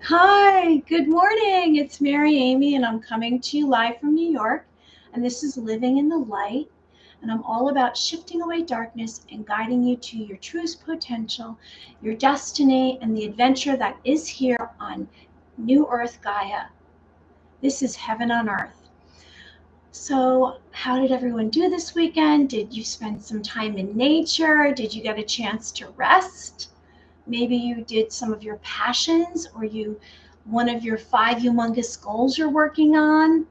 Hi, good morning. It's Mary Amy, and I'm coming to you live from New York. And this is Living in the Light. And I'm all about shifting away darkness and guiding you to your truest potential, your destiny, and the adventure that is here on New Earth Gaia. This is heaven on earth. So, how did everyone do this weekend? Did you spend some time in nature? Did you get a chance to rest? Maybe you did some of your passions or you one of your 5 humongous goals you're working on.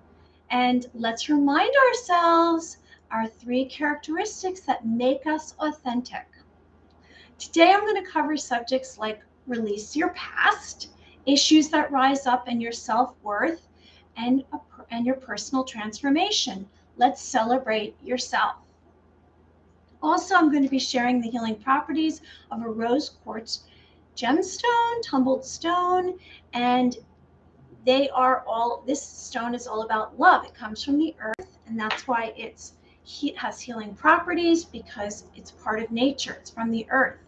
And let's remind ourselves our 3 characteristics that make us authentic. Today I'm going to cover subjects like release your past, issues that rise up in your self-worth, and your personal transformation. Let's celebrate yourself. Also, I'm going to be sharing the healing properties of a rose quartz gemstone, tumbled stone, and this stone is all about love. It comes from the earth, and that's why it has healing properties because it's part of nature. It's from the earth.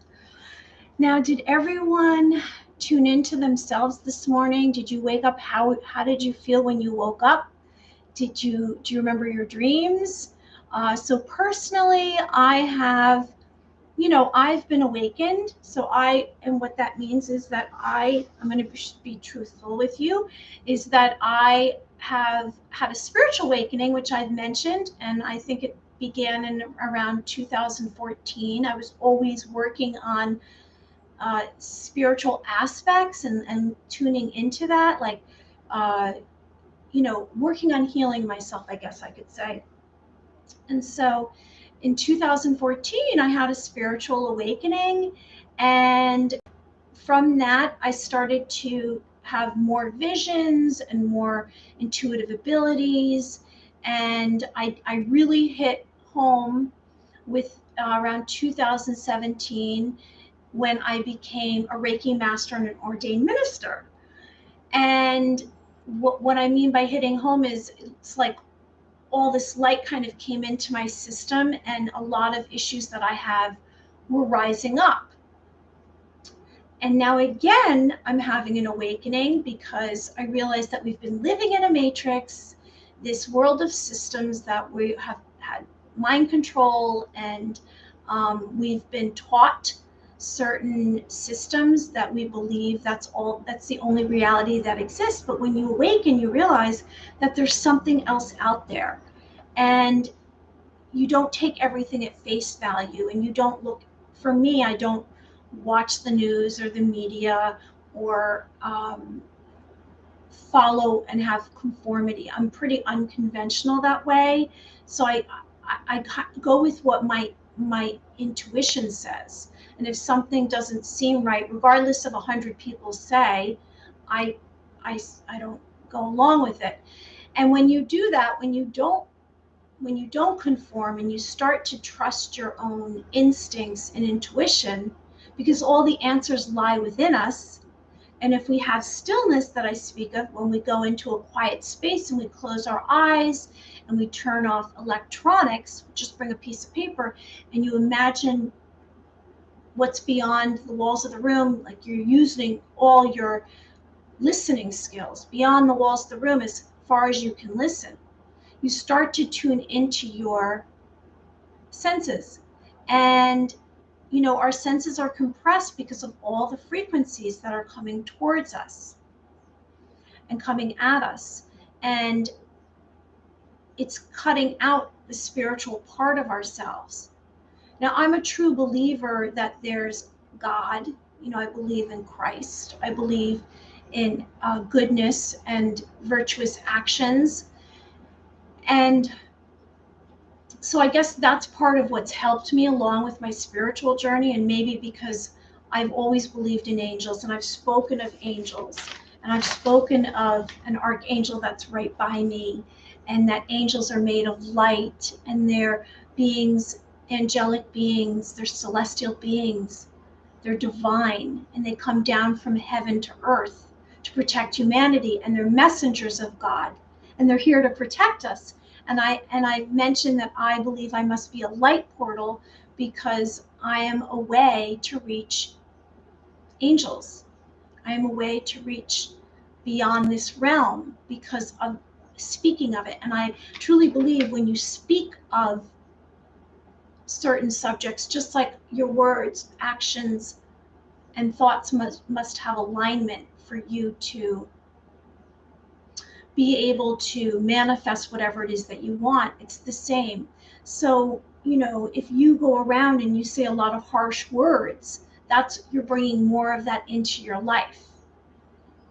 Now, did everyone tune into themselves this morning? Did you wake up? How did you feel when you woke up? Do you remember your dreams? So personally, I've been awakened. And what that means is that I'm going to be truthful with you, is that I have had a spiritual awakening, which I've mentioned, and I think it began in around 2014. I was always working on spiritual aspects and tuning into that, like, uh, working on healing myself, I guess I could say. And so in 2014, I had a spiritual awakening. And from that, I started to have more visions and more intuitive abilities. And I really hit home with around 2017 when I became a Reiki master and an ordained minister. And what I mean by hitting home is it's like all this light kind of came into my system, and a lot of issues that I have were rising up. And now again, I'm having an awakening because I realized that we've been living in a matrix, this world of systems that we have had mind control, and we've been taught certain systems that we believe that's the only reality that exists. But when you awaken, you realize that there's something else out there. And you don't take everything at face value, and you don't look, for me, I don't watch the news or the media or follow and have conformity. I'm pretty unconventional that way. So I go with what my intuition says. And if something doesn't seem right, regardless of 100 people say, I, I, I don't go along with it. And when you do that, when you don't conform and you start to trust your own instincts and intuition, because all the answers lie within us. And if we have stillness that I speak of, when we go into a quiet space and we close our eyes and we turn off electronics, just bring a piece of paper and you imagine what's beyond the walls of the room, like you're using all your listening skills beyond the walls of the room as far as you can listen. You start to tune into your senses. And, our senses are compressed because of all the frequencies that are coming towards us and coming at us. And it's cutting out the spiritual part of ourselves. Now, I'm a true believer that there's God. I believe in Christ. I believe in goodness and virtuous actions. And so I guess that's part of what's helped me along with my spiritual journey, and maybe because I've always believed in angels, and I've spoken of angels, and I've spoken of an archangel that's right by me, and that angels are made of light, and they're beings, angelic beings, they're celestial beings, they're divine, and they come down from heaven to earth to protect humanity, and they're messengers of God, and they're here to protect us. And I mentioned that I believe I must be a light portal because I am a way to reach angels. I am a way to reach beyond this realm because of speaking of it. And I truly believe when you speak of certain subjects, just like your words, actions, and thoughts must have alignment for you to be able to manifest whatever it is that you want. It's the same. So, if you go around and you say a lot of harsh words, that's, you're bringing more of that into your life.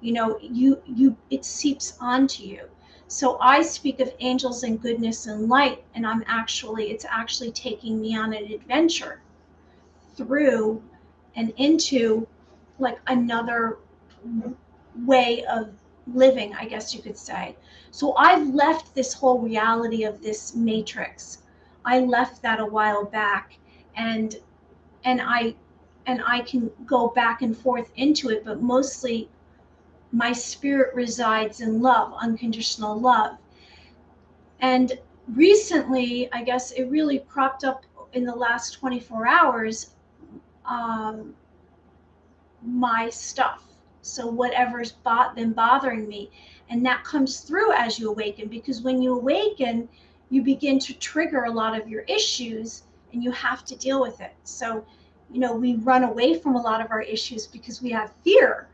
It seeps onto you. So I speak of angels and goodness and light, and it's actually taking me on an adventure through and into like another way of living, I guess you could say. So I've left this whole reality of this matrix. I left that a while back, and and I and I can go back and forth into it, but mostly my spirit resides in love, unconditional love. And recently, I guess it really cropped up in the last 24 hours, um, my stuff. So whatever's been bothering me. And that comes through as you awaken, because when you awaken, you begin to trigger a lot of your issues and you have to deal with it. So, we run away from a lot of our issues because we have fear,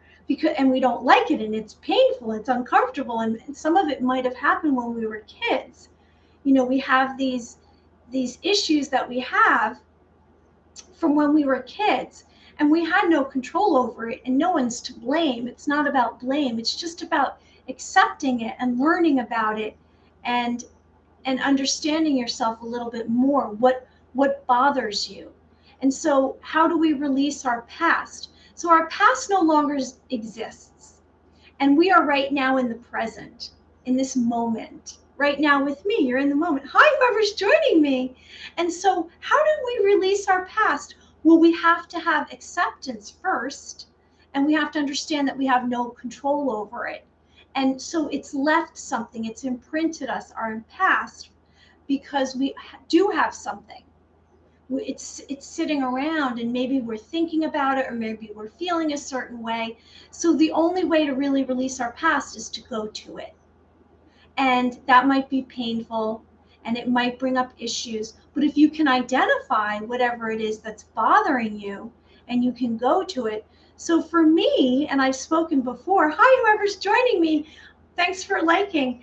and we don't like it, and it's painful, it's uncomfortable. And some of it might have happened when we were kids. We have these issues that we have from when we were kids, and we had no control over it, and no one's to blame. It's not about blame. It's just about accepting it and learning about it, and understanding yourself a little bit more, what bothers you. And so how do we release our past? So our past no longer exists, and we are right now in the present, in this moment. Right now with me, you're in the moment. Hi, whoever's joining me. And so how do we release our past? Well, we have to have acceptance first, and we have to understand that we have no control over it. And so it's left something, it's imprinted us, our past, because we do have something. It's sitting around, and maybe we're thinking about it, or maybe we're feeling a certain way. So the only way to really release our past is to go to it. And that might be painful, and it might bring up issues. But if you can identify whatever it is that's bothering you, and you can go to it. So for me, and I've spoken before, hi, whoever's joining me, thanks for liking.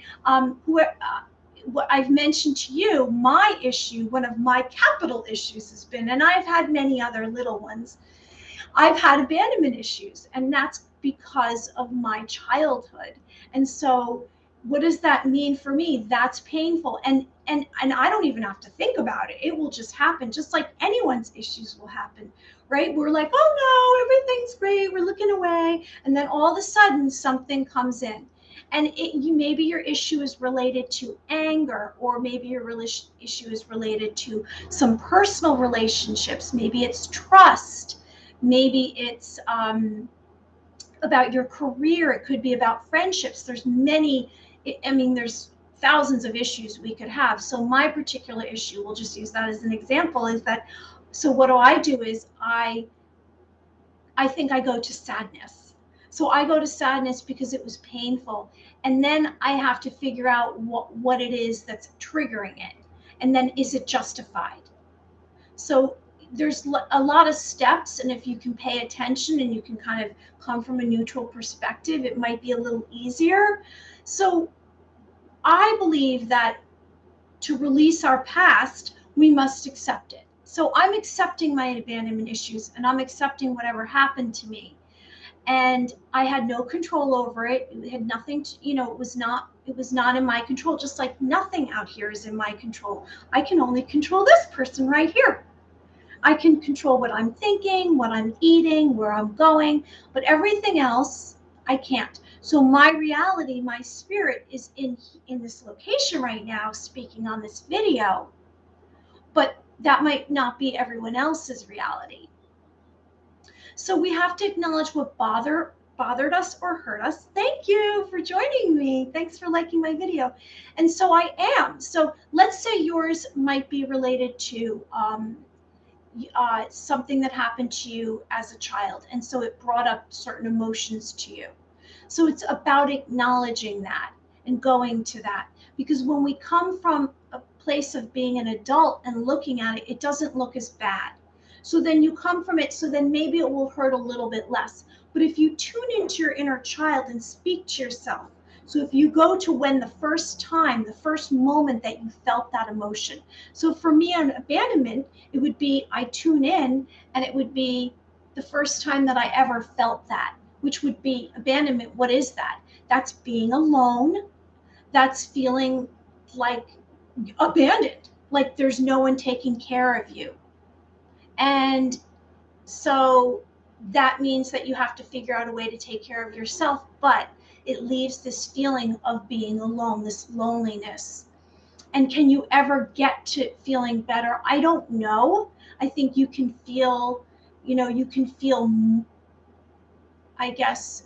What I've mentioned to you, my issue, one of my capital issues has been, and I've had many other little ones, I've had abandonment issues, and that's because of my childhood. And so what does that mean for me? That's painful. And I don't even have to think about it. It will just happen, just like anyone's issues will happen, right? We're like, oh no, everything's great. We're looking away. And then all of a sudden something comes in. And maybe your issue is related to anger, or maybe your issue is related to some personal relationships. Maybe it's trust. Maybe it's about your career. It could be about friendships. There's there's thousands of issues we could have. So my particular issue, we'll just use that as an example, is that, so what I do is I think I go to sadness. So I go to sadness because it was painful. And then I have to figure out what it is that's triggering it. And then, is it justified? So there's a lot of steps, and if you can pay attention and you can kind of come from a neutral perspective, it might be a little easier. So I believe that to release our past, we must accept it. So I'm accepting my abandonment issues, and I'm accepting whatever happened to me. And I had no control over it. It had nothing to, it was not in my control, just like nothing out here is in my control. I can only control this person right here. I can control what I'm thinking, what I'm eating, where I'm going, but everything else I can't. So my reality, my spirit is in this location right now, speaking on this video, but that might not be everyone else's reality. So we have to acknowledge what bothered us or hurt us. Thank you for joining me. Thanks for liking my video. And so I am. So let's say yours might be related to something that happened to you as a child, and so it brought up certain emotions to you. So it's about acknowledging that and going to that, because when we come from a place of being an adult and looking at it, it doesn't look as bad. So then you come from it, so then maybe it will hurt a little bit less. But if you tune into your inner child and speak to yourself, so if you go to when the first time, the first moment that you felt that emotion. So for me on abandonment, it would be I tune in and it would be the first time that I ever felt that, which would be abandonment. What is that? That's being alone. That's feeling like abandoned, like there's no one taking care of you. And so that means that you have to figure out a way to take care of yourself, but it leaves this feeling of being alone, this loneliness. And can you ever get to feeling better? I don't know. I think you can feel, you can feel, I guess,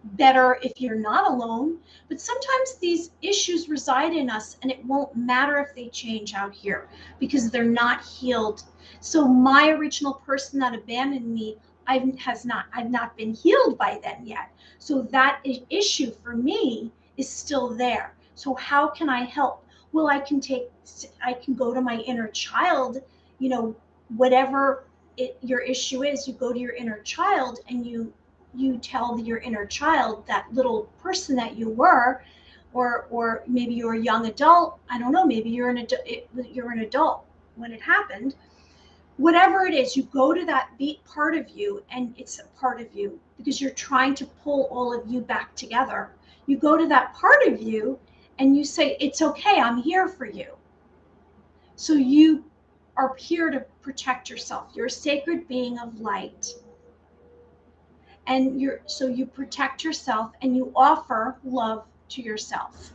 better if you're not alone. But sometimes these issues reside in us, and it won't matter if they change out here because they're not healed. So my original person that abandoned me, I've not been healed by them yet. So that issue for me is still there. So how can I help? Well, I can go to my inner child, whatever your issue is, you go to your inner child and you tell your inner child, that little person that you were, or maybe you're a young adult. I don't know. Maybe you're an adult when it happened. Whatever it is, you go to that part of you, and it's a part of you because you're trying to pull all of you back together. You go to that part of you and you say, it's okay, I'm here for you. So you are here to protect yourself. You're a sacred being of light. And you protect yourself and you offer love to yourself.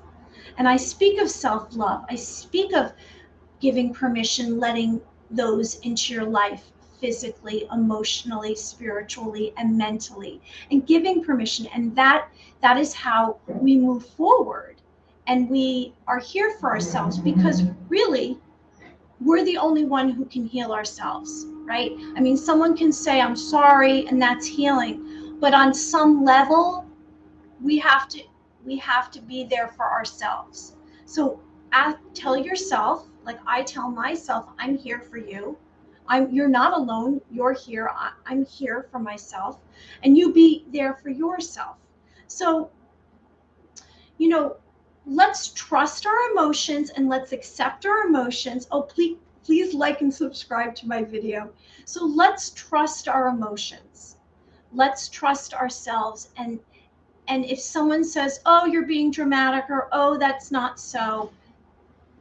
And I speak of self-love. I speak of giving permission, letting those into your life physically, emotionally, spiritually, and mentally, and giving permission. And that is how we move forward. And we are here for ourselves, because really we're the only one who can heal ourselves, right? I mean, someone can say, I'm sorry, and that's healing. But on some level, we have to be there for ourselves. So tell yourself, like I tell myself, I'm here for you. You're not alone. You're here. I'm here for myself. And you be there for yourself. So, let's trust our emotions and let's accept our emotions. Oh, please like and subscribe to my video. So let's trust our emotions. Let's trust ourselves. And if someone says, oh, you're being dramatic, or, oh, that's not so,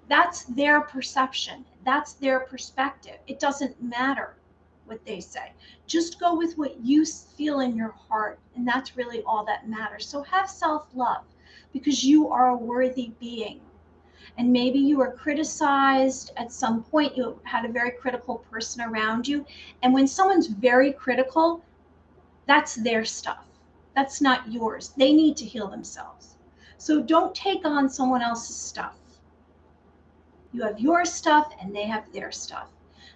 that's their perception. That's their perspective. It doesn't matter what they say. Just go with what you feel in your heart. And that's really all that matters. So have self-love, because you are a worthy being. And maybe you were criticized at some point. You had a very critical person around you. And when someone's very critical, that's their stuff. That's not yours. They need to heal themselves. So don't take on someone else's stuff. You have your stuff and they have their stuff.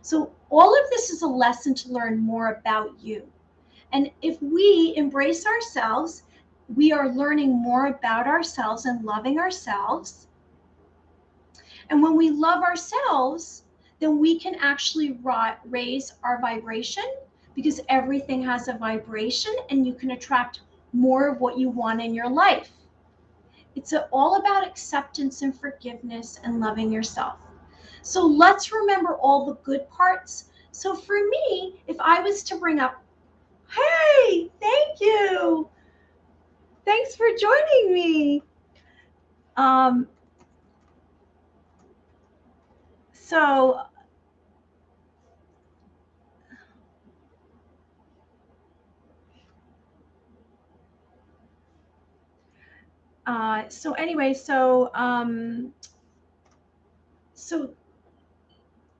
So all of this is a lesson to learn more about you. And if we embrace ourselves, we are learning more about ourselves and loving ourselves. And when we love ourselves, then we can actually raise our vibration, because everything has a vibration, and you can attract more of what you want in your life. It's all about acceptance and forgiveness and loving yourself. So let's remember all the good parts. So for me, if I was to bring up, hey, thank you. Thanks for joining me.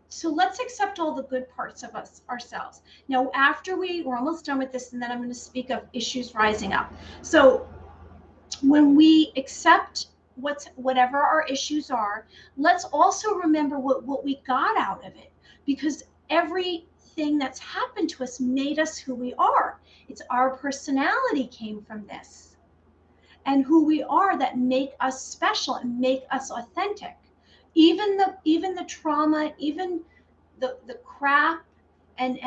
So let's accept all the good parts of ourselves. Now, after we're almost done with this, and then I'm going to speak of issues rising up. So when we accept whatever our issues are, let's also remember what we got out of it, because every thing that's happened to us made us who we are. It's our personality came from this, and who we are that make us special and make us authentic. Even the trauma, even the crap and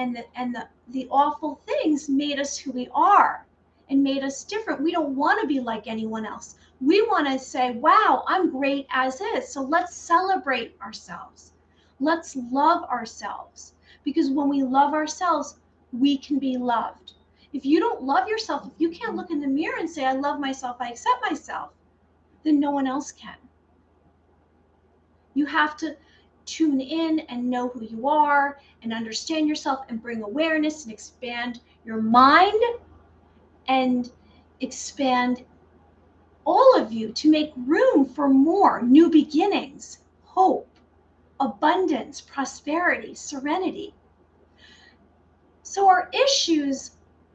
the awful things made us who we are and made us different. We don't want to be like anyone else. We want to say, wow, I'm great as is. So let's celebrate ourselves. Let's love ourselves, because when we love ourselves, we can be loved. If you don't love yourself, if you can't look in the mirror and say, I love myself, I accept myself, then no one else can. You have to tune in and know who you are and understand yourself and bring awareness and expand your mind and expand all of you to make room for more new beginnings, hope, abundance, prosperity, serenity. So our issues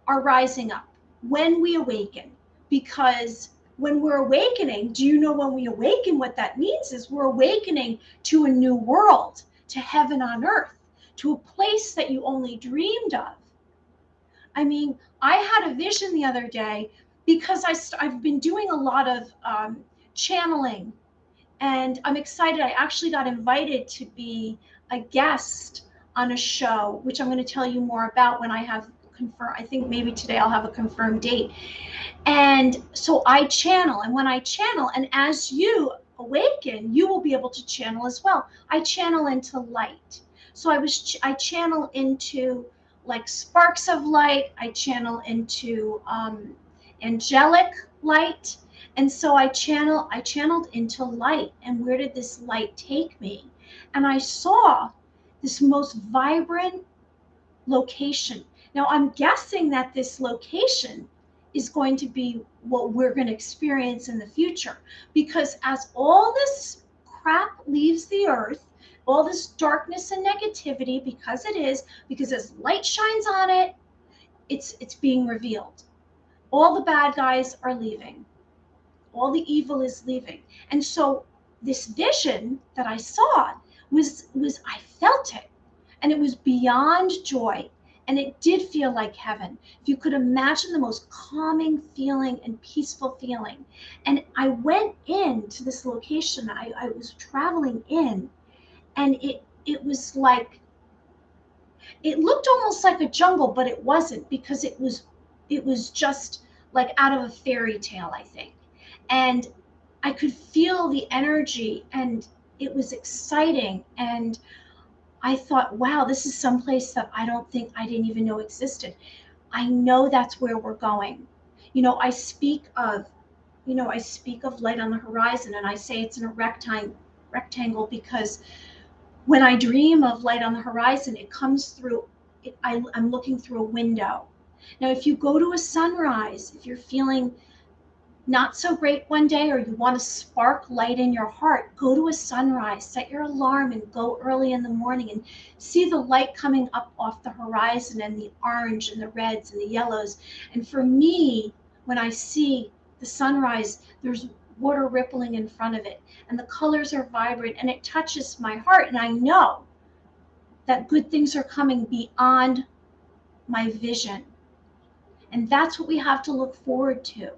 are rising up when we awaken, because when we're awakening, do you know when we awaken, what that means is we're awakening to a new world, to heaven on earth, to a place that you only dreamed of. I mean, I had a vision the other day because I've been doing a lot of channeling, and I'm excited. I actually got invited to be a guest on a show, which I'm going to tell you more about when I have confirmed. I think maybe today I'll have a confirmed date. And so I channel, and when I channel, and as you awaken, you will be able to channel as well. I channel into light. So I channel into like sparks of light. I channel into angelic light. And so I channeled into light. And where did this light take me? And I saw this most vibrant location. Now I'm guessing that this location is going to be what we're going to experience in the future, because as all this crap leaves the earth, all this darkness and negativity, because as light shines on it, it's being revealed. All the bad guys are leaving. All the evil is leaving. And so this vision that I saw was I felt it, and it was beyond joy. And it did feel like heaven. If you could imagine the most calming feeling and peaceful feeling. And I went into this location. I was traveling in, and it was like, it looked almost like a jungle, but it wasn't, because it was just like out of a fairy tale, I think. And I could feel the energy, and it was exciting. And I thought, wow, this is someplace that I didn't even know existed. I know that's where we're going. I speak of light on the horizon, and I say it's in a rectangle because when I dream of light on the horizon, it comes through, I'm looking through a window. Now, if you go to a sunrise, if you're feeling not so great one day, or you want to spark light in your heart, go to a sunrise, set your alarm and go early in the morning and see the light coming up off the horizon, and the orange and the reds and the yellows. And for me, when I see the sunrise, there's water rippling in front of it, and the colors are vibrant, and it touches my heart, and I know that good things are coming beyond my vision. And that's what we have to look forward to.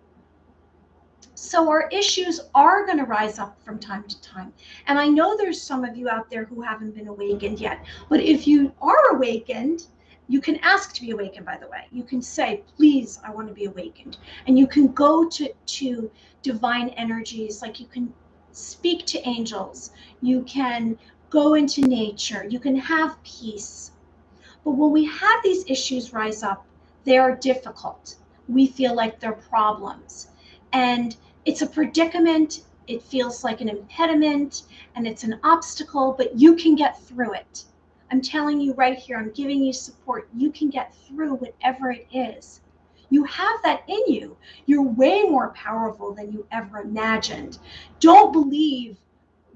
So our issues are going to rise up from time to time. And I know there's some of you out there who haven't been awakened yet. But if you are awakened, you can ask to be awakened, by the way. You can say, please, I want to be awakened. And you can go to divine energies, like you can speak to angels. You can go into nature. You can have peace. But when we have these issues rise up, they are difficult. We feel like they're problems. And it's a predicament, it feels like an impediment, and it's an obstacle, but you can get through it. I'm telling you right here, I'm giving you support. You can get through whatever it is. You have that in you. You're way more powerful than you ever imagined. Don't believe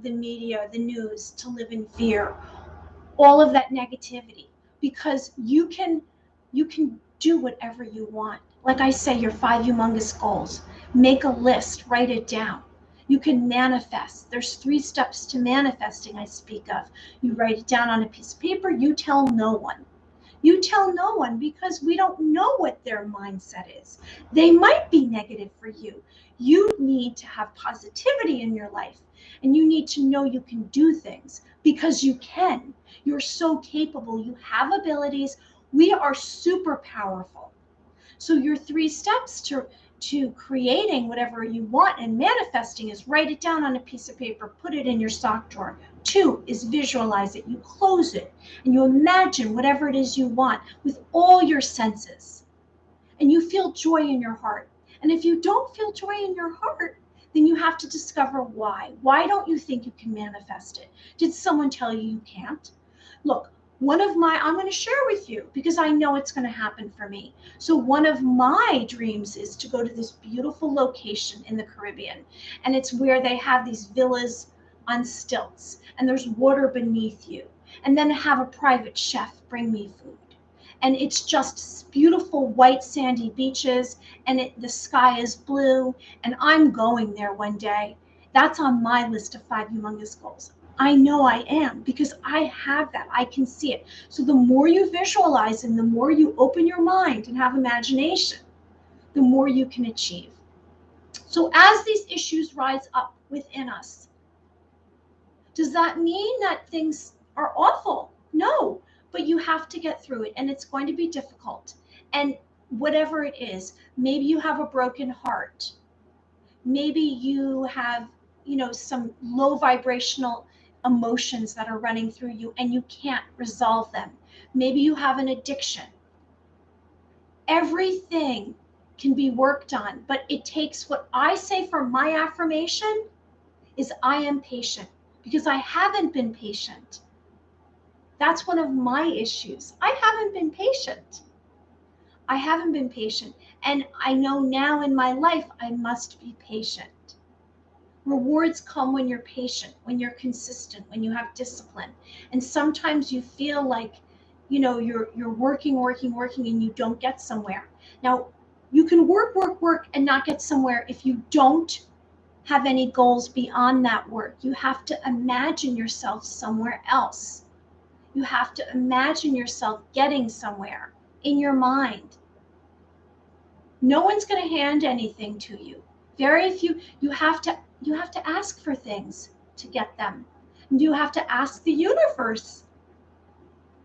the media, the news, to live in fear, all of that negativity, because you can do whatever you want. Like I say, your 5 humongous goals. Make a list, write it down. You can manifest. There's 3 steps to manifesting I speak of. You write it down on a piece of paper. You tell no one. You tell no one because we don't know what their mindset is. They might be negative for you. You need to have positivity in your life, and you need to know you can do things because you can. You're so capable. You have abilities. We are super powerful. So your 3 steps to creating whatever you want and manifesting is write it down on a piece of paper, put it in your sock drawer. 2 is visualize it. You close it and you imagine whatever it is you want with all your senses. And you feel joy in your heart. And if you don't feel joy in your heart, then you have to discover why. Why don't you think you can manifest it? Did someone tell you you can't? Look, I'm going to share with you because I know it's going to happen for me. So one of my dreams is to go to this beautiful location in the Caribbean. And it's where they have these villas on stilts and there's water beneath you. And then have a private chef bring me food. And it's just beautiful white sandy beaches and the sky is blue. And I'm going there one day. That's on my list of 5 humongous goals. I know I am because I have that. I can see it. So the more you visualize and the more you open your mind and have imagination, the more you can achieve. So as these issues rise up within us, does that mean that things are awful? No, but you have to get through it and it's going to be difficult. And whatever it is, maybe you have a broken heart. Maybe you have, some low vibrational emotions that are running through you and you can't resolve them. Maybe you have an addiction. Everything can be worked on, but it takes what I say for my affirmation is I am patient because I haven't been patient. That's one of my issues. I haven't been patient. I haven't been patient. And I know now in my life, I must be patient. Rewards come when you're patient, when you're consistent, when you have discipline. And sometimes you feel like, you're working, and you don't get somewhere. Now, you can work, and not get somewhere if you don't have any goals beyond that work. You have to imagine yourself somewhere else. You have to imagine yourself getting somewhere in your mind. No one's going to hand anything to you. Very few. You have to ask for things to get them. And you have to ask the universe.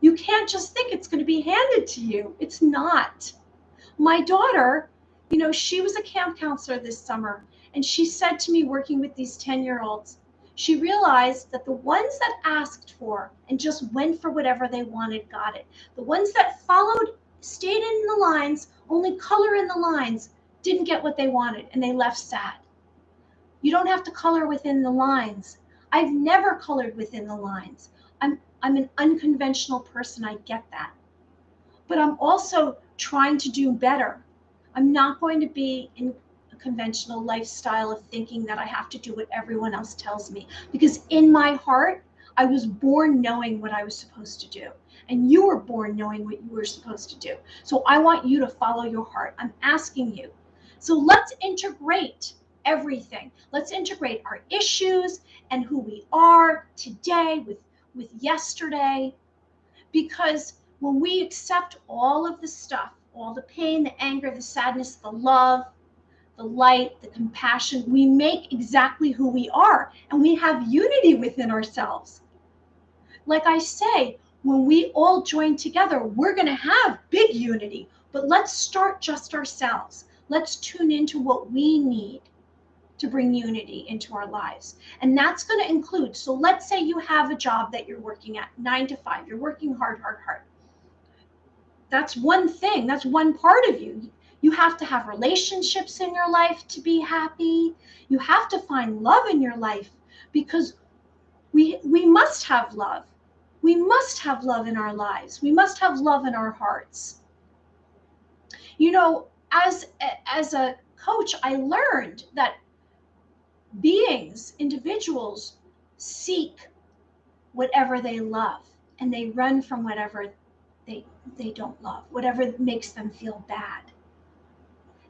You can't just think it's going to be handed to you. It's not. My daughter, she was a camp counselor this summer, and she said to me, working with these 10-year-olds, she realized that the ones that asked for and just went for whatever they wanted got it. The ones that followed, stayed in the lines, only color in the lines, didn't get what they wanted, and they left sad. You don't have to color within the lines. I've never colored within the lines. I'm an unconventional person. I get that. But I'm also trying to do better. I'm not going to be in a conventional lifestyle of thinking that I have to do what everyone else tells me. Because in my heart, I was born knowing what I was supposed to do. And you were born knowing what you were supposed to do. So I want you to follow your heart. I'm asking you. So let's integrate everything. Let's integrate our issues and who we are today with yesterday. Because when we accept all of the stuff, all the pain, the anger, the sadness, the love, the light, the compassion, we make exactly who we are, and we have unity within ourselves. Like I say, when we all join together, we're going to have big unity, but let's start just ourselves. Let's tune into what we need to bring unity into our lives. And that's going to include, so let's say you have a job that you're working at 9 to 5, you're working hard. That's one thing, that's one part of you. You have to have relationships in your life to be happy. You have to find love in your life because we must have love. We must have love in our lives. We must have love in our hearts. As a coach, I learned that individuals seek whatever they love and they run from whatever they don't love, whatever makes them feel bad.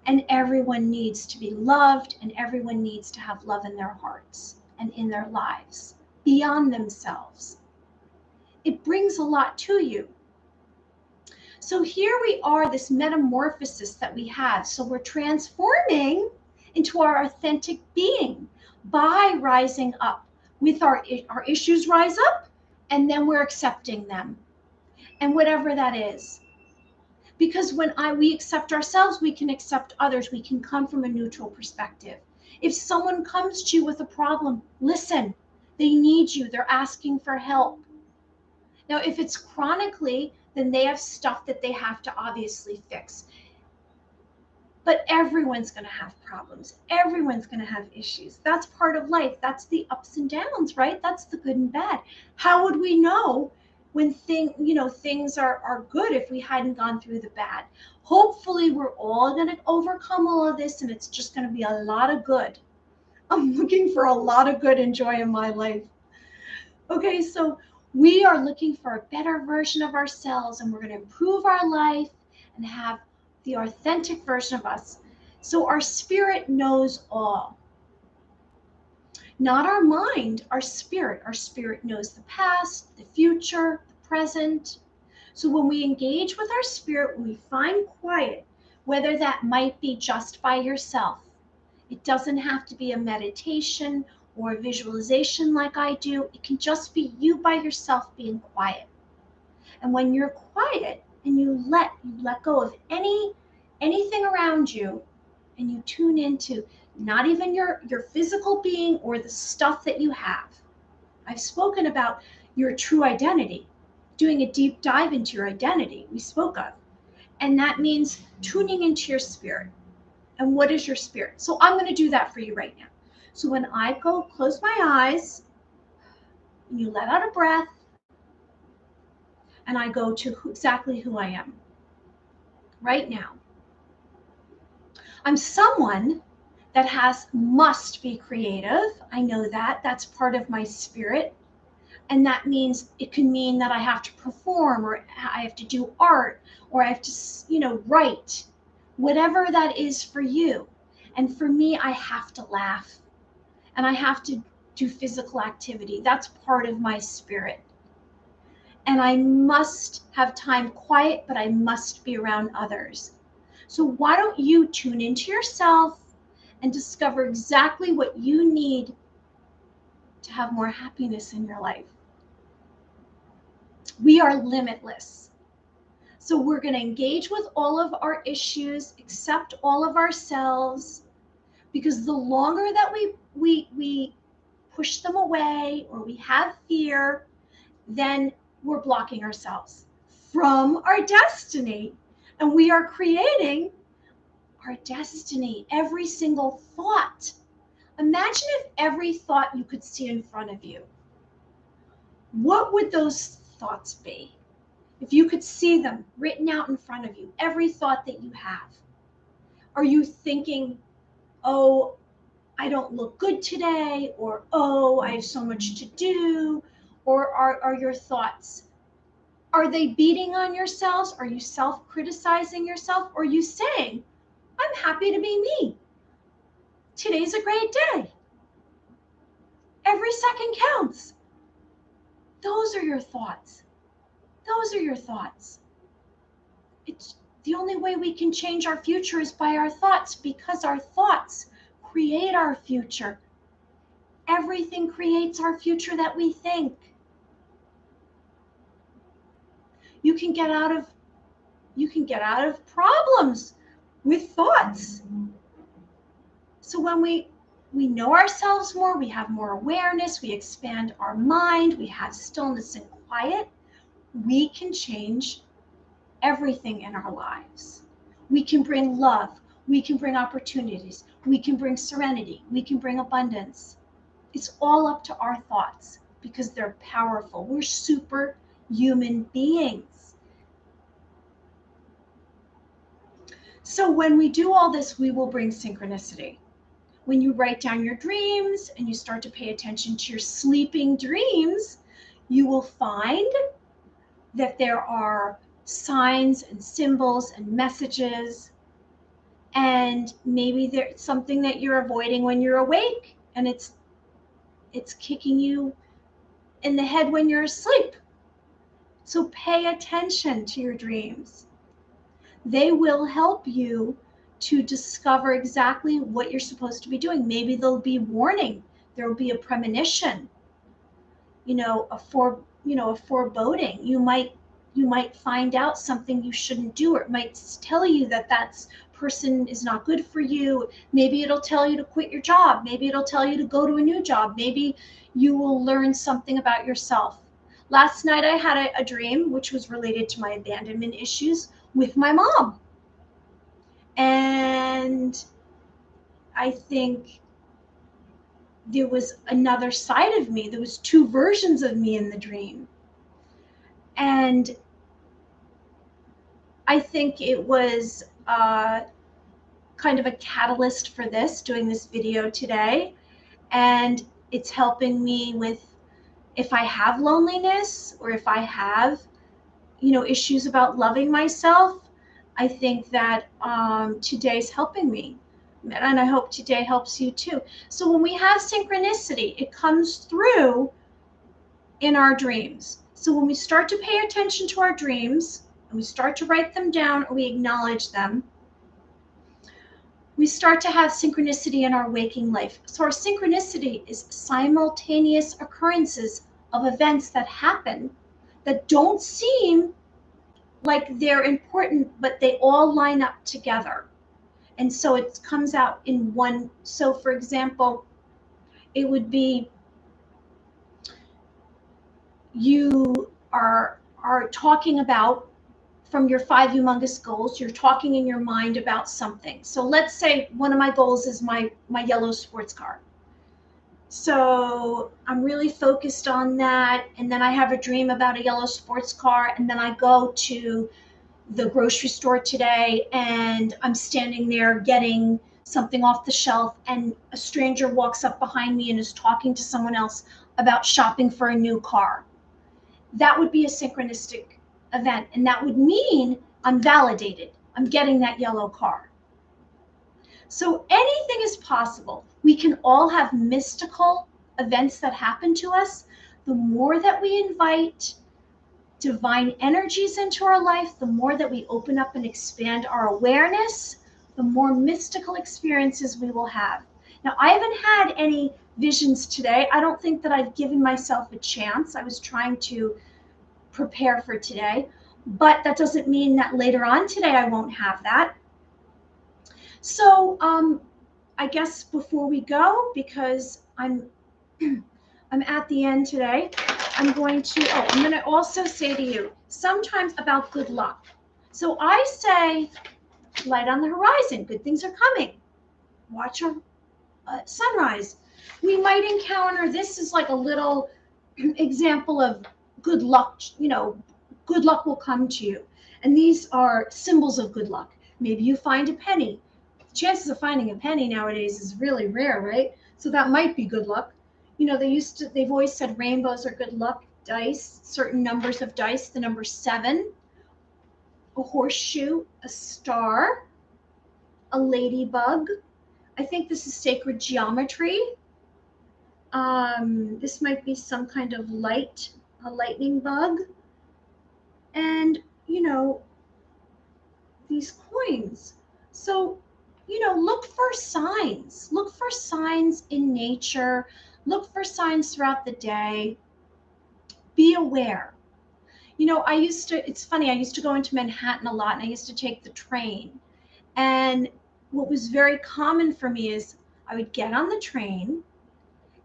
And everyone needs to be loved and everyone needs to have love in their hearts and in their lives beyond themselves. It brings a lot to you. So here we are, this metamorphosis that we have. So we're transforming into our authentic being by rising up. With our issues rise up, and then we're accepting them. And whatever that is. Because when we accept ourselves, we can accept others. We can come from a neutral perspective. If someone comes to you with a problem, listen. They need you. They're asking for help. Now, if it's chronically, then they have stuff that they have to obviously fix. But everyone's going to have problems. Everyone's going to have issues. That's part of life. That's the ups and downs, right? That's the good and bad. How would we know when things are good if we hadn't gone through the bad? Hopefully, we're all going to overcome all of this, and it's just going to be a lot of good. I'm looking for a lot of good and joy in my life. Okay, so we are looking for a better version of ourselves, and we're going to improve our life and have the authentic version of us. So our spirit knows all. Not our mind, our spirit. Our spirit knows the past, the future, the present. So when we engage with our spirit, when we find quiet, whether that might be just by yourself, it doesn't have to be a meditation or a visualization like I do. It can just be you by yourself being quiet. And when you're quiet and you let go of anything around you, and you tune into not even your physical being or the stuff that you have. I've spoken about your true identity, doing a deep dive into your identity we spoke of. And that means tuning into your spirit. And what is your spirit? So I'm going to do that for you right now. So when I go close my eyes, and you let out a breath, and I go to exactly who I am right now. I'm someone that must be creative. I know that. That's part of my spirit. And that means it can mean that I have to perform, or I have to do art, or I have to, write, whatever that is for you. And for me, I have to laugh, and I have to do physical activity. That's part of my spirit. And I must have time quiet, but I must be around others. So why don't you tune into yourself and discover exactly what you need to have more happiness in your life. We are limitless. So we're going to engage with all of our issues, accept all of ourselves, because the longer that we push them away or we have fear, then we're blocking ourselves from our destiny. And we are creating our destiny, every single thought. Imagine if every thought you could see in front of you. What would those thoughts be? If you could see them written out in front of you, every thought that you have. Are you thinking, oh, I don't look good today, or oh, I have so much to do? Or are your thoughts, are they beating on yourselves? Are you self-criticizing yourself? Or are you saying, I'm happy to be me. Today's a great day. Every second counts. Those are your thoughts. Those are your thoughts. It's the only way we can change our future is by our thoughts, because our thoughts create our future. Everything creates our future that we think. You can get out of problems with thoughts. So when we know ourselves more, we have more awareness, we expand our mind, we have stillness and quiet, we can change everything in our lives. We can bring love, we can bring opportunities, we can bring serenity, we can bring abundance. It's all up to our thoughts, because they're powerful. We're superhuman beings. So when we do all this, we will bring synchronicity. When you write down your dreams and you start to pay attention to your sleeping dreams, you will find that there are signs and symbols and messages, and maybe there's something that you're avoiding when you're awake, and it's kicking you in the head when you're asleep. So pay attention to your dreams. They will help you to discover exactly what you're supposed to be doing. Maybe there'll be warning, there will be a premonition, a foreboding. You might find out something you shouldn't do, or it might tell you that person is not good for you. Maybe it'll tell you to quit your job. Maybe it'll tell you to go to a new job. Maybe you will learn something about yourself. Last night I had a dream which was related to my abandonment issues with my mom. And I think there was another side of me. There was two versions of me in the dream. And I think it was kind of a catalyst for doing this video today. And it's helping me with, if I have loneliness or if I have, issues about loving myself, I think that today's helping me. And I hope today helps you too. So when we have synchronicity, it comes through in our dreams. So when we start to pay attention to our dreams and we start to write them down or we acknowledge them, we start to have synchronicity in our waking life. So our synchronicity is simultaneous occurrences of events that happen that don't seem like they're important, but they all line up together. And so it comes out in one. So for example, it would be you are talking about, from your 5 humongous goals, you're talking in your mind about something. So let's say one of my goals is my yellow sports car. So I'm really focused on that. And then I have a dream about a yellow sports car. And then I go to the grocery store today and I'm standing there getting something off the shelf, and a stranger walks up behind me and is talking to someone else about shopping for a new car. That would be a synchronistic event, and that would mean I'm validated. I'm getting that yellow car. So anything is possible. We can all have mystical events that happen to us. The more that we invite divine energies into our life, the more that we open up and expand our awareness, the more mystical experiences we will have. Now, I haven't had any visions today. I don't think that I've given myself a chance. I was trying to prepare for today, but that doesn't mean that later on today I won't have that. So I guess before we go, because I'm at the end today, I'm going to also say to you sometimes about good luck. So I say, light on the horizon, good things are coming. Watch a sunrise. We might encounter, this is like a little example of good luck, good luck will come to you. And these are symbols of good luck. Maybe you find a penny. The chances of finding a penny nowadays is really rare, right? So that might be good luck. They've always said rainbows are good luck, dice, certain numbers of dice, the number 7, a horseshoe, a star, a ladybug. I think this is sacred geometry. This might be some kind of a lightning bug. And, these coins. So, look for signs. Look for signs in nature. Look for signs throughout the day. Be aware. It's funny, I used to go into Manhattan a lot and I used to take the train. And what was very common for me is I would get on the train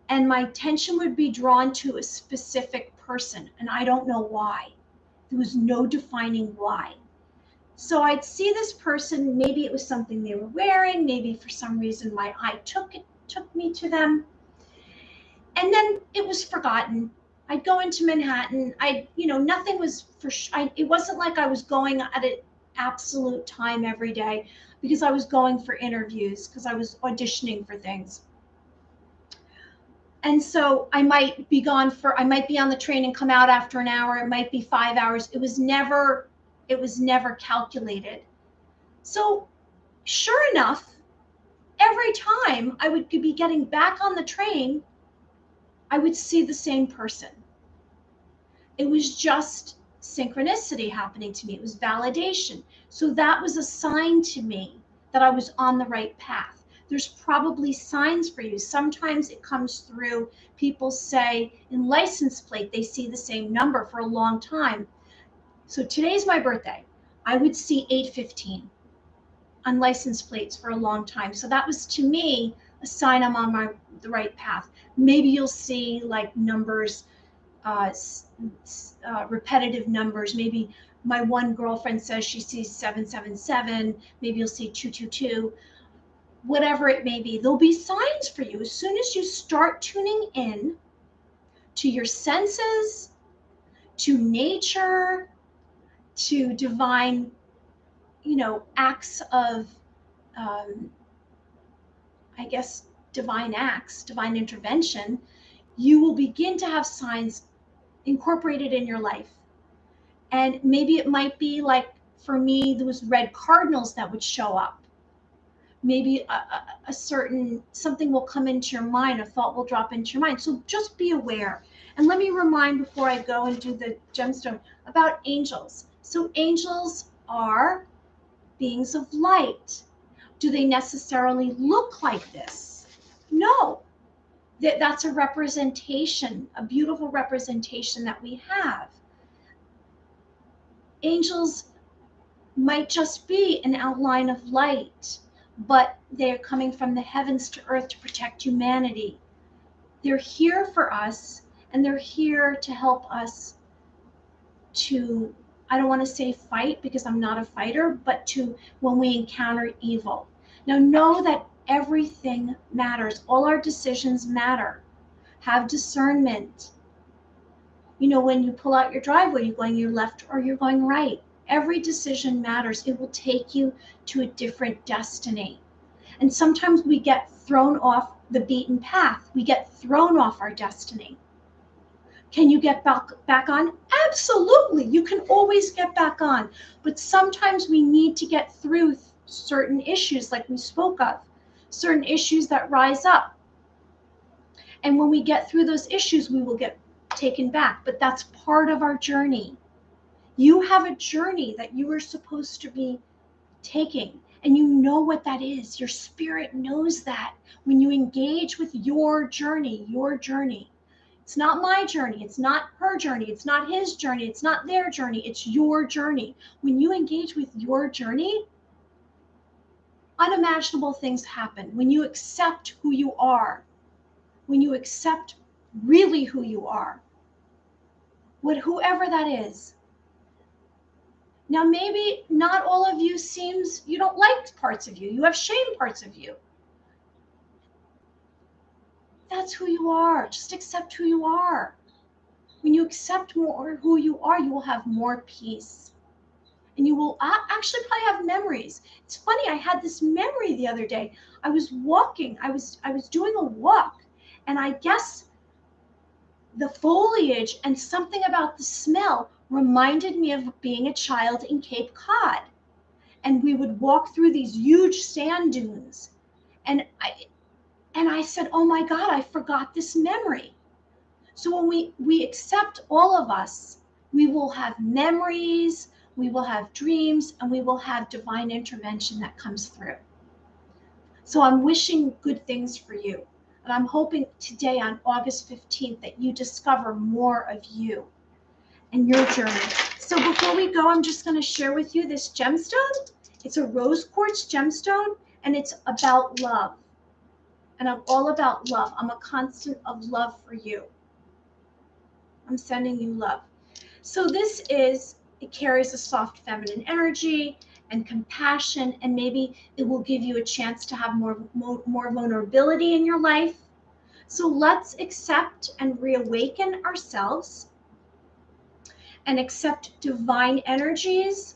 and my attention would be drawn to a specific person. And I don't know why. There was no defining why. So I'd see this person, maybe it was something they were wearing, maybe for some reason my eye took me to them. And then it was forgotten. I'd go into Manhattan. Nothing was it wasn't like I was going at an absolute time every day, because I was going for interviews, because I was auditioning for things. And so I might be on the train and come out after an hour. It might be 5 hours. It was never calculated. So sure enough, every time I would be getting back on the train, I would see the same person. It was just synchronicity happening to me. It was validation. So that was a sign to me that I was on the right path. There's probably signs for you. Sometimes it comes through, people say in license plate, they see the same number for a long time. So today's my birthday. I would see 815 on license plates for a long time. So that was, to me, a sign I'm on the right path. Maybe you'll see like numbers, repetitive numbers. Maybe my one girlfriend says she sees 777. Maybe you'll see 222. Whatever it may be, there'll be signs for you. As soon as you start tuning in to your senses, to nature, to divine, acts of, I guess, divine acts, divine intervention, you will begin to have signs incorporated in your life. And maybe it might be like, for me, there was red cardinals that would show up. Maybe a certain, something will come into your mind, a thought will drop into your mind. So just be aware. And let me remind, before I go and do the gemstone, about angels. So angels are beings of light. Do they necessarily look like this? No. That's a representation, a beautiful representation that we have. Angels might just be an outline of light, but they're coming from the heavens to earth to protect humanity. They're here for us, and they're here to help us to, I don't want to say fight because I'm not a fighter, but to, when we encounter evil. Now know that everything matters. All our decisions matter. Have discernment. When you pull out your driveway, you're going your left or you're going right. Every decision matters. It will take you to a different destiny. And sometimes we get thrown off the beaten path. We get thrown off our destiny. Can you get back on? Absolutely. You can always get back on. But sometimes we need to get through certain issues like we spoke of, certain issues that rise up. And when we get through those issues, we will get taken back. But that's part of our journey. You have a journey that you are supposed to be taking, and you know what that is. Your spirit knows that. When you engage with your journey, it's not my journey, it's not her journey, it's not his journey, it's not their journey, it's your journey. When you engage with your journey, unimaginable things happen. When you accept who you are, when you accept really who you are, whoever that is. Now, maybe not all of you you don't like parts of you. You have shame parts of you. That's who you are. Just accept who you are. When you accept more who you are, you will have more peace. And you will actually probably have memories. It's funny, I had this memory the other day. I was walking, I was doing a walk, and I guess the foliage and something about the smell reminded me of being a child in Cape Cod. And we would walk through these huge sand dunes. And I said, oh my God, I forgot this memory. So when we accept all of us, we will have memories, we will have dreams, and we will have divine intervention that comes through. So I'm wishing good things for you. And I'm hoping today on August 15th that you discover more of you and your journey. So before we go, I'm just going to share with you this gemstone. It's a rose quartz gemstone, and it's about love. And I'm all about love. I'm a constant of love for you. I'm sending you love. So it carries a soft feminine energy and compassion, and maybe it will give you a chance to have more vulnerability in your life. So let's accept and reawaken ourselves and accept divine energies,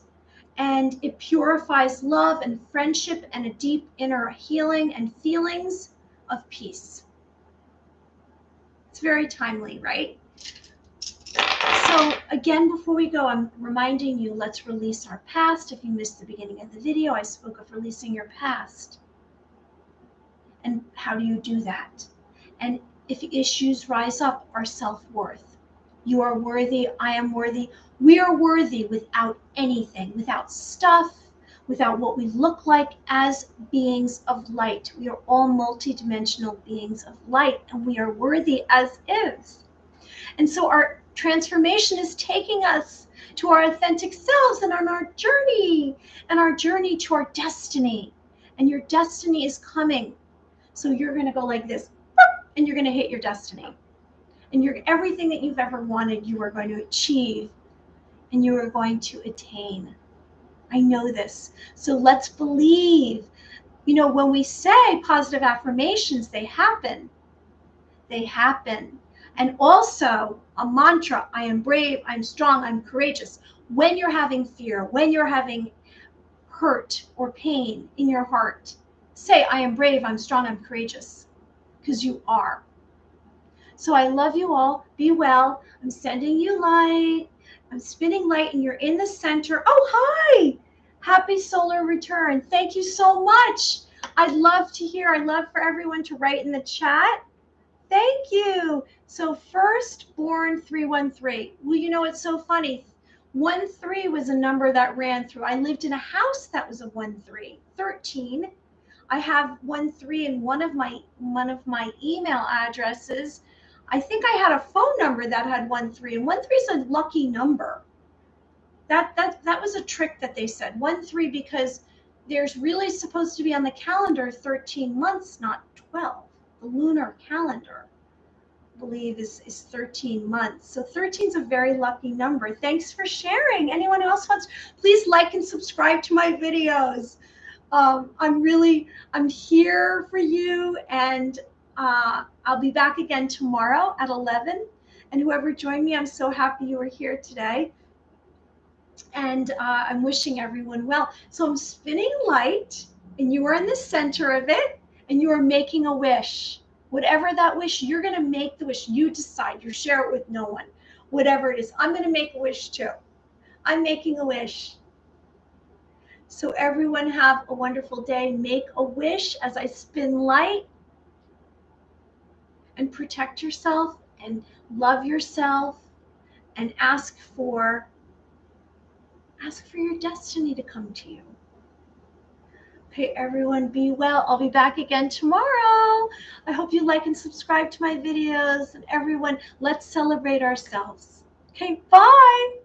and it purifies love and friendship and a deep inner healing and feelings of peace. It's very timely, right? So again, before we go, I'm reminding you, let's release our past. If you missed the beginning of the video, I spoke of releasing your past. And how do you do that? And if issues rise up, our self-worth. You are worthy, I am worthy. We are worthy without anything, without stuff, without what we look like as beings of light. We are all multidimensional beings of light, and we are worthy as is. And so our transformation is taking us to our authentic selves and on our journey, and our journey to our destiny. And your destiny is coming. So you're going to go like this, and you're going to hit your destiny. And everything that you've ever wanted, you are going to achieve, and you are going to attain. I know this. So let's believe. You know, when we say positive affirmations, they happen. They happen. And also a mantra, I am brave, I'm strong, I'm courageous. When you're having fear, when you're having hurt or pain in your heart, say, I am brave, I'm strong, I'm courageous, because you are. So I love you all. Be well. I'm sending you light. I'm spinning light, and you're in the center. Oh, hi. Happy solar return. Thank you so much. I'd love to hear. I'd love for everyone to write in the chat. Thank you. So firstborn 313. Well, you know, it's so funny. 13 was a number that ran through. I lived in a house that was a 13. 13. I have 13 in one of my email addresses. I think I had a phone number that had 13, and 13 is a lucky number. That was a trick that they said. 13, because there's really supposed to be on the calendar 13 months, not 12. The lunar calendar, I believe, is 13 months. So 13 is a very lucky number. Thanks for sharing. Anyone else wants, please like and subscribe to my videos. I'm here for you, and I'll be back again tomorrow at 11. And whoever joined me, I'm so happy you were here today. And I'm wishing everyone well. So I'm spinning light, and you are in the center of it, and you are making a wish. Whatever that wish, you're going to make the wish. You decide. You share it with no one. Whatever it is, I'm going to make a wish too. I'm making a wish. So everyone have a wonderful day. Make a wish as I spin light, and protect yourself and love yourself, and ask for your destiny to come to you. Okay, everyone, be well. I'll be back again tomorrow. I hope you like and subscribe to my videos. And everyone, let's celebrate ourselves. Okay, bye.